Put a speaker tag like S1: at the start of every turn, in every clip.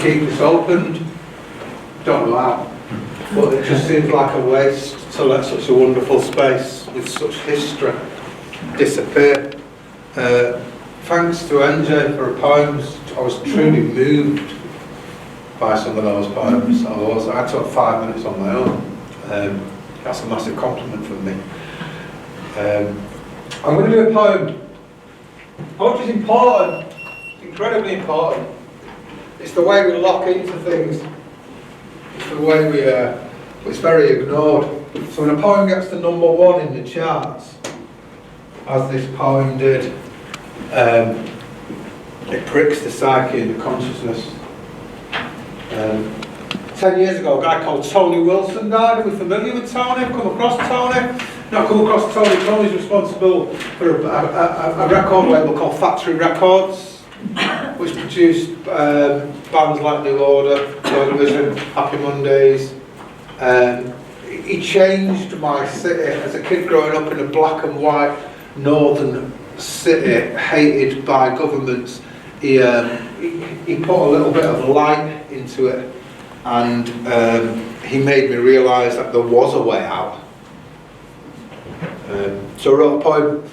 S1: keep this opened? Don't know how. But it just seems like a waste to let such a wonderful space with such history disappear. Thanks to NJ for her poems. I was truly moved by some of those poems. I took 5 minutes on my own. That's a massive compliment from me. I'm going to do a poem. Poetry is important. It's incredibly important. It's the way we lock into things. It's the way we, it's very ignored. So when a poem gets to #1 in the charts, as this poem did, it pricks the psyche and the consciousness. 10 years ago, a guy called Tony Wilson died. Are we familiar with Tony? Come across Tony? Not come across Tony. Tony's responsible for a record label called Factory Records, which produced bands like New Order, Joy Division, Happy Mondays. He changed my city. As a kid growing up in a black and white northern city, hated by governments, he put a little bit of light into it, and he made me realise that there was a way out. So I wrote a poem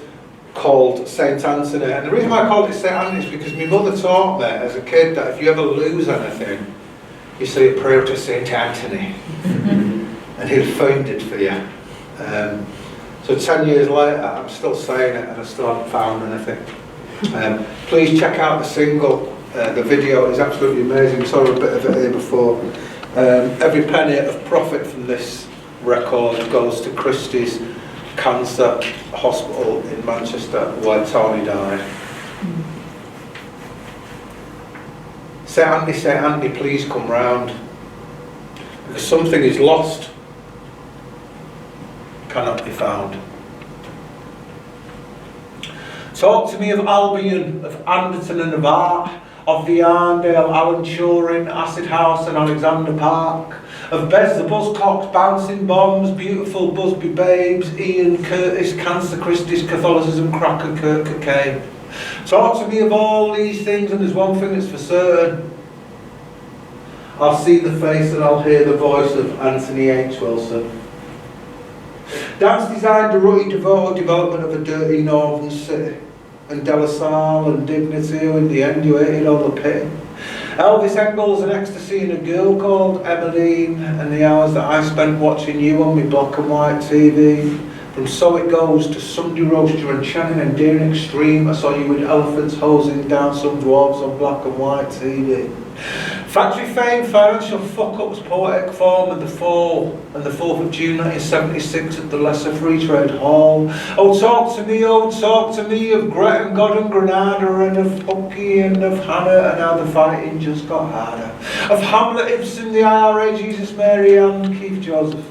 S1: called Saint Anthony, and the reason why I called it Saint Anthony is because my mother taught me as a kid that if you ever lose anything, you say a prayer to Saint Anthony and he'll find it for you. So 10 years later I'm still saying it and I still haven't found anything. Please check out the single. The video is absolutely amazing. We saw a bit of it here before. Every penny of profit from this record goes to Christie's Cancer Hospital in Manchester, where Tony died. Saint Anthony, please come round, because something is lost, cannot be found. Talk to me of Albion, of Anderton and of Art, of the Arndale, Alan Turing, Acid House and Alexander Park, of Bez the Buzzcocks, Bouncing Bombs, Beautiful Busby Babes, Ian Curtis, Cancer Christie's, Catholicism, Cracker, Kirk, Cocaine. Talk to me of all these things, and there's one thing that's for certain. I'll see the face and I'll hear the voice of Anthony H. Wilson. Dance designed the rutty, devoted development of a dirty northern city, and De La Salle and dignity, who in the end you hated all the pity. Elvis Engels and ecstasy and a girl called Emmeline, and the hours that I spent watching you on my black and white TV. From So It Goes to Sunday Roaster and Channing and Deer Extreme, I saw you with elephants hosing down some dwarves on black and white TV. Factory fame, financial fuck-ups, poetic form, and the fall, and the 4th of June 1976 at the Lesser Free Trade Hall. Oh, talk to me of Gret and God and Granada, and of Punky and of Hannah, and how the fighting just got harder. Of Hamlet, Ibsen, the IRA, Jesus, Mary, Ann, Keith Joseph,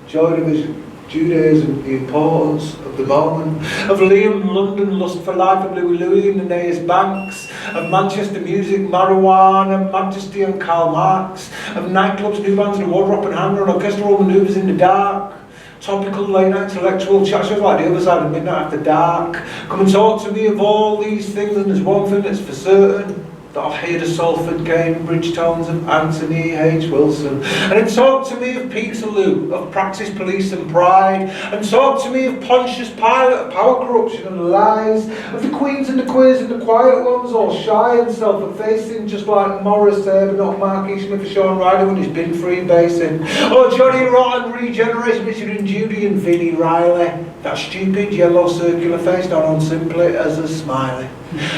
S1: Joy Division, Judaism, the importance of the moment, of Liam, London, Lust for Life, of Louis and Aeneas Banks, of Manchester music, marijuana, majesty and Karl Marx, of nightclubs, new bands and wardrobe and hanger and orchestral manoeuvres in the dark, topical late night intellectual chat shows like The Other Side of Midnight After Dark. Come and talk to me of all these things, and there's one thing that's for certain. That I've heard of Salford, Cambridge tones of Anthony H. Wilson. And then talk to me of Peterloo, of Practice, Police and Pride. And talk to me of Pontius Pilate, of power, corruption and lies. Of the queens and the queers and the quiet ones, all shy and self-effacing, just like Morris there, but not Marquis Smith or Sean Ryder when he's been freebasing. Oh, Johnny Rotten, Regeneration, Richard and Judy and Vinnie Riley. That stupid yellow circular face down on simply as a smiley.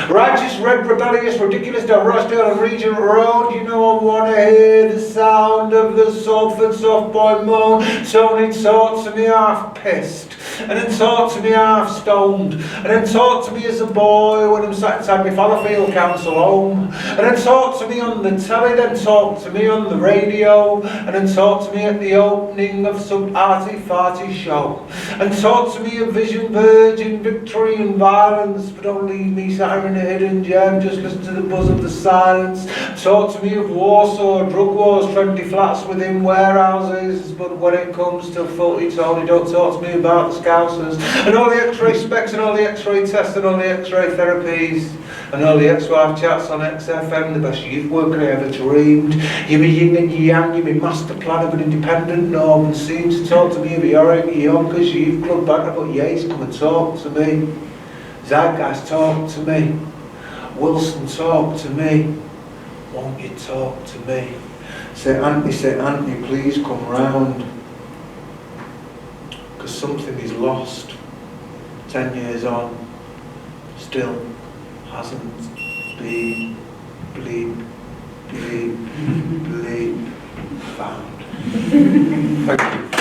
S1: Righteous, red, rebellious, ridiculous, down Rochdale and Regent Road. You know I want to hear the sound of the Salford soft boy moan. Tony talk to me half pissed, and then talk to me half stoned, and then talk to me as a boy when I'm sat inside my Fallowfield Council home, and then talk to me on the telly, then talk to me on the radio, and then talk to me at the opening of some arty-farty show, and talk to me of Vision, Virgin, Victory and violence, but don't leave me sat in a hidden gem, just listen to the buzz of the silence. Talk to me of Warsaw, drug wars, trendy flats within warehouses, but when it comes to footy, Tony, don't talk to me about the Scousers, and all the X-ray specs and all the X-ray tests and all the X-ray therapies and all the ex-wife chats on XFM, the best youth worker I ever dreamed. You're my yin and yang, you're my master plan of an independent norm, and seem to talk to me of your Yonkers, youth club banner, but yes, come and talk to me. Zeitgeist, talk to me. Wilson, talk to me. Won't you talk to me? Say Anthony, please come round. Because something is lost. 10 years on, still hasn't been bleep found. Thank you.